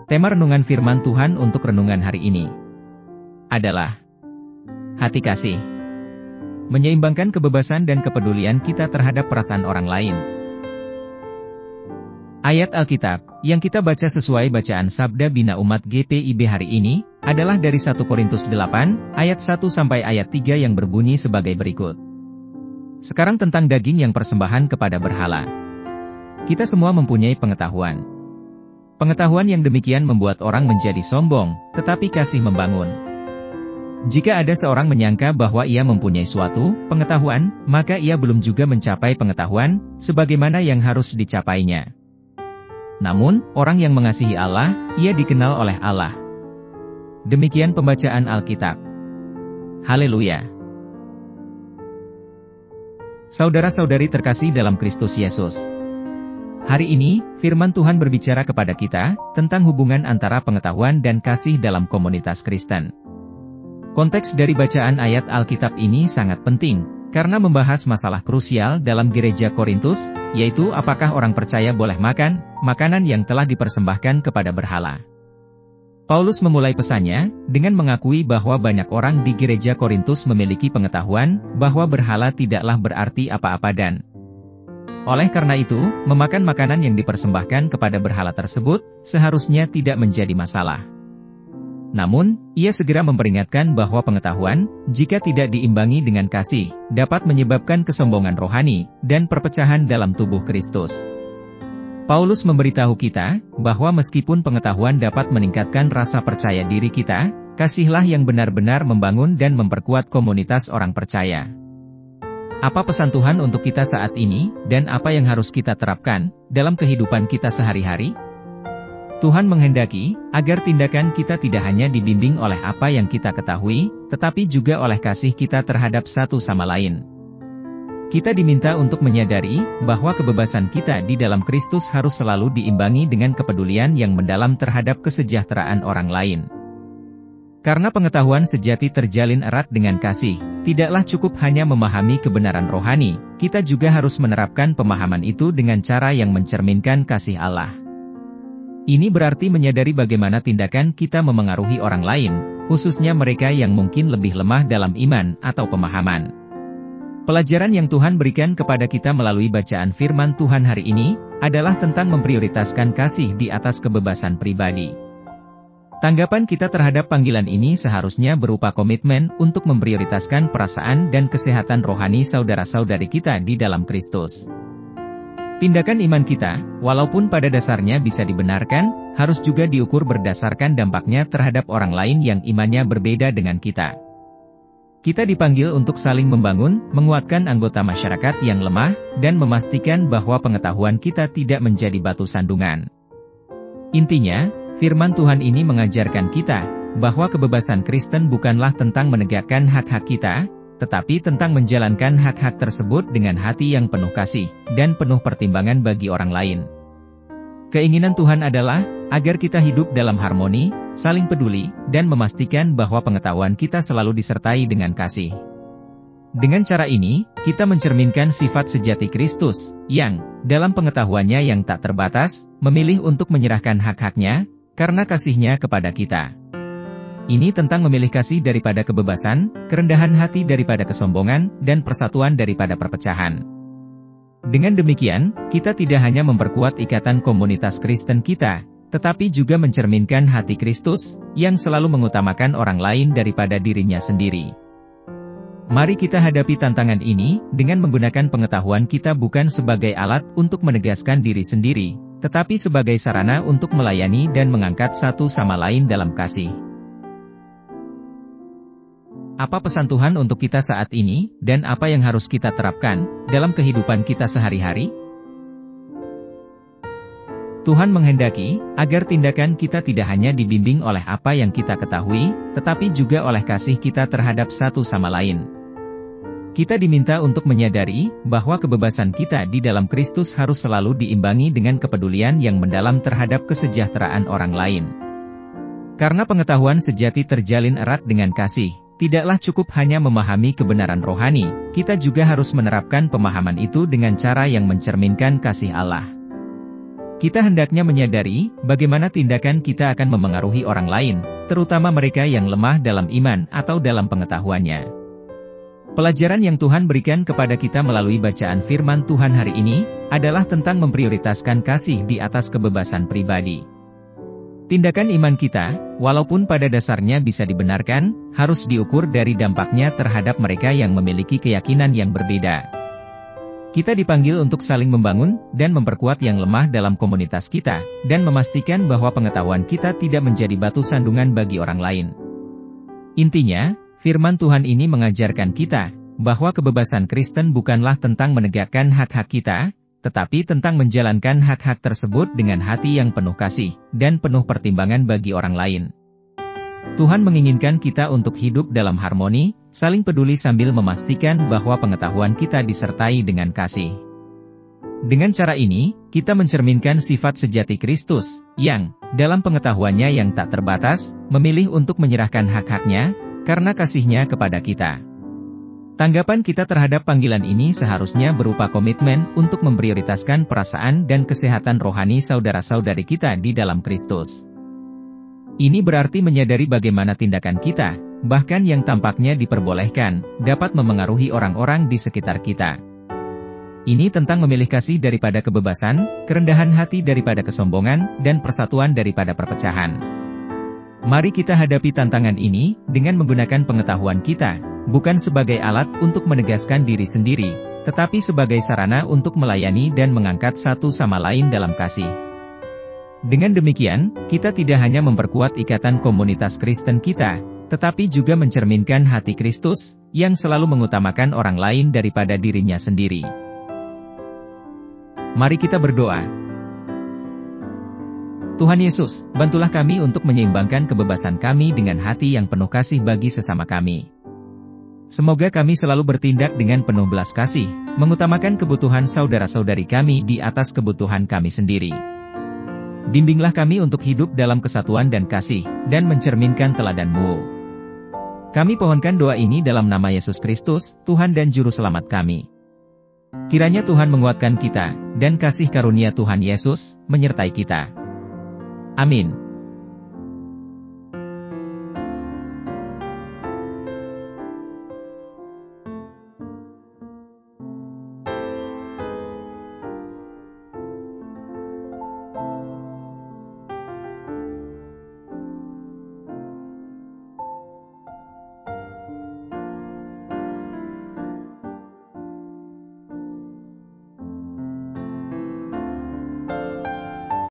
Tema renungan firman Tuhan untuk renungan hari ini adalah hati kasih. Menyeimbangkan kebebasan dan kepedulian kita terhadap perasaan orang lain. Ayat Alkitab yang kita baca sesuai bacaan Sabda Bina Umat GPIB hari ini adalah dari 1 Korintus 8 ayat 1 sampai ayat 3 yang berbunyi sebagai berikut. Sekarang tentang daging yang persembahan kepada berhala. Kita semua mempunyai pengetahuan. Pengetahuan yang demikian membuat orang menjadi sombong, tetapi kasih membangun. Jika ada seorang menyangka bahwa ia mempunyai suatu pengetahuan, maka ia belum juga mencapai pengetahuan, sebagaimana yang harus dicapainya. Namun, orang yang mengasihi Allah, ia dikenal oleh Allah. Demikian pembacaan Alkitab. Haleluya. Saudara-saudari terkasih dalam Kristus Yesus. Hari ini, firman Tuhan berbicara kepada kita tentang hubungan antara pengetahuan dan kasih dalam komunitas Kristen. Konteks dari bacaan ayat Alkitab ini sangat penting, karena membahas masalah krusial dalam gereja Korintus, yaitu apakah orang percaya boleh makan makanan yang telah dipersembahkan kepada berhala. Paulus memulai pesannya dengan mengakui bahwa banyak orang di gereja Korintus memiliki pengetahuan bahwa berhala tidaklah berarti apa-apa dan oleh karena itu, memakan makanan yang dipersembahkan kepada berhala tersebut seharusnya tidak menjadi masalah. Namun, ia segera memperingatkan bahwa pengetahuan, jika tidak diimbangi dengan kasih, dapat menyebabkan kesombongan rohani dan perpecahan dalam tubuh Kristus. Paulus memberitahu kita bahwa meskipun pengetahuan dapat meningkatkan rasa percaya diri kita, kasihlah yang benar-benar membangun dan memperkuat komunitas orang percaya. Apa pesan Tuhan untuk kita saat ini, dan apa yang harus kita terapkan dalam kehidupan kita sehari-hari? Tuhan menghendaki agar tindakan kita tidak hanya dibimbing oleh apa yang kita ketahui, tetapi juga oleh kasih kita terhadap satu sama lain. Kita diminta untuk menyadari bahwa kebebasan kita di dalam Kristus harus selalu diimbangi dengan kepedulian yang mendalam terhadap kesejahteraan orang lain. Karena pengetahuan sejati terjalin erat dengan kasih, tidaklah cukup hanya memahami kebenaran rohani, kita juga harus menerapkan pemahaman itu dengan cara yang mencerminkan kasih Allah. Ini berarti menyadari bagaimana tindakan kita memengaruhi orang lain, khususnya mereka yang mungkin lebih lemah dalam iman atau pemahaman. Pelajaran yang Tuhan berikan kepada kita melalui bacaan firman Tuhan hari ini, adalah tentang memprioritaskan kasih di atas kebebasan pribadi. Tanggapan kita terhadap panggilan ini seharusnya berupa komitmen untuk memprioritaskan perasaan dan kesehatan rohani saudara-saudari kita di dalam Kristus. Tindakan iman kita, walaupun pada dasarnya bisa dibenarkan, harus juga diukur berdasarkan dampaknya terhadap orang lain yang imannya berbeda dengan kita. Kita dipanggil untuk saling membangun, menguatkan anggota masyarakat yang lemah, dan memastikan bahwa pengetahuan kita tidak menjadi batu sandungan. Intinya, firman Tuhan ini mengajarkan kita bahwa kebebasan Kristen bukanlah tentang menegakkan hak-hak kita, tetapi tentang menjalankan hak-hak tersebut dengan hati yang penuh kasih dan penuh pertimbangan bagi orang lain. Keinginan Tuhan adalah agar kita hidup dalam harmoni, saling peduli, dan memastikan bahwa pengetahuan kita selalu disertai dengan kasih. Dengan cara ini, kita mencerminkan sifat sejati Kristus, yang, dalam pengetahuannya yang tak terbatas, memilih untuk menyerahkan hak-haknya, karena kasihnya kepada kita. Ini tentang memilih kasih daripada kebebasan, kerendahan hati daripada kesombongan, dan persatuan daripada perpecahan. Dengan demikian, kita tidak hanya memperkuat ikatan komunitas Kristen kita, tetapi juga mencerminkan hati Kristus, yang selalu mengutamakan orang lain daripada dirinya sendiri. Mari kita hadapi tantangan ini, dengan menggunakan pengetahuan kita bukan sebagai alat untuk menegaskan diri sendiri, tetapi sebagai sarana untuk melayani dan mengangkat satu sama lain dalam kasih. Apa pesan Tuhan untuk kita saat ini, dan apa yang harus kita terapkan dalam kehidupan kita sehari-hari? Tuhan menghendaki agar tindakan kita tidak hanya dibimbing oleh apa yang kita ketahui, tetapi juga oleh kasih kita terhadap satu sama lain. Kita diminta untuk menyadari bahwa kebebasan kita di dalam Kristus harus selalu diimbangi dengan kepedulian yang mendalam terhadap kesejahteraan orang lain. Karena pengetahuan sejati terjalin erat dengan kasih, tidaklah cukup hanya memahami kebenaran rohani, kita juga harus menerapkan pemahaman itu dengan cara yang mencerminkan kasih Allah. Kita hendaknya menyadari bagaimana tindakan kita akan memengaruhi orang lain, terutama mereka yang lemah dalam iman atau dalam pengetahuannya. Pelajaran yang Tuhan berikan kepada kita melalui bacaan firman Tuhan hari ini adalah tentang memprioritaskan kasih di atas kebebasan pribadi. Tindakan iman kita, walaupun pada dasarnya bisa dibenarkan, harus diukur dari dampaknya terhadap mereka yang memiliki keyakinan yang berbeda. Kita dipanggil untuk saling membangun dan memperkuat yang lemah dalam komunitas kita, dan memastikan bahwa pengetahuan kita tidak menjadi batu sandungan bagi orang lain. Intinya, firman Tuhan ini mengajarkan kita bahwa kebebasan Kristen bukanlah tentang menegakkan hak-hak kita, tetapi tentang menjalankan hak-hak tersebut dengan hati yang penuh kasih dan penuh pertimbangan bagi orang lain. Tuhan menginginkan kita untuk hidup dalam harmoni, saling peduli sambil memastikan bahwa pengetahuan kita disertai dengan kasih. Dengan cara ini, kita mencerminkan sifat sejati Kristus, yang, dalam pengetahuannya yang tak terbatas, memilih untuk menyerahkan hak-haknya, karena kasih-Nya kepada kita. Tanggapan kita terhadap panggilan ini seharusnya berupa komitmen untuk memprioritaskan perasaan dan kesehatan rohani saudara-saudari kita di dalam Kristus. Ini berarti menyadari bagaimana tindakan kita, bahkan yang tampaknya diperbolehkan, dapat memengaruhi orang-orang di sekitar kita. Ini tentang memilih kasih daripada kebebasan, kerendahan hati daripada kesombongan, dan persatuan daripada perpecahan. Mari kita hadapi tantangan ini dengan menggunakan pengetahuan kita, bukan sebagai alat untuk menegaskan diri sendiri, tetapi sebagai sarana untuk melayani dan mengangkat satu sama lain dalam kasih. Dengan demikian, kita tidak hanya memperkuat ikatan komunitas Kristen kita, tetapi juga mencerminkan hati Kristus, yang selalu mengutamakan orang lain daripada dirinya sendiri. Mari kita berdoa. Tuhan Yesus, bantulah kami untuk menyeimbangkan kebebasan kami dengan hati yang penuh kasih bagi sesama kami. Semoga kami selalu bertindak dengan penuh belas kasih, mengutamakan kebutuhan saudara-saudari kami di atas kebutuhan kami sendiri. Bimbinglah kami untuk hidup dalam kesatuan dan kasih, dan mencerminkan teladan-Mu. Kami pohonkan doa ini dalam nama Yesus Kristus, Tuhan dan Juru Selamat kami. Kiranya Tuhan menguatkan kita, dan kasih karunia Tuhan Yesus menyertai kita. Amin.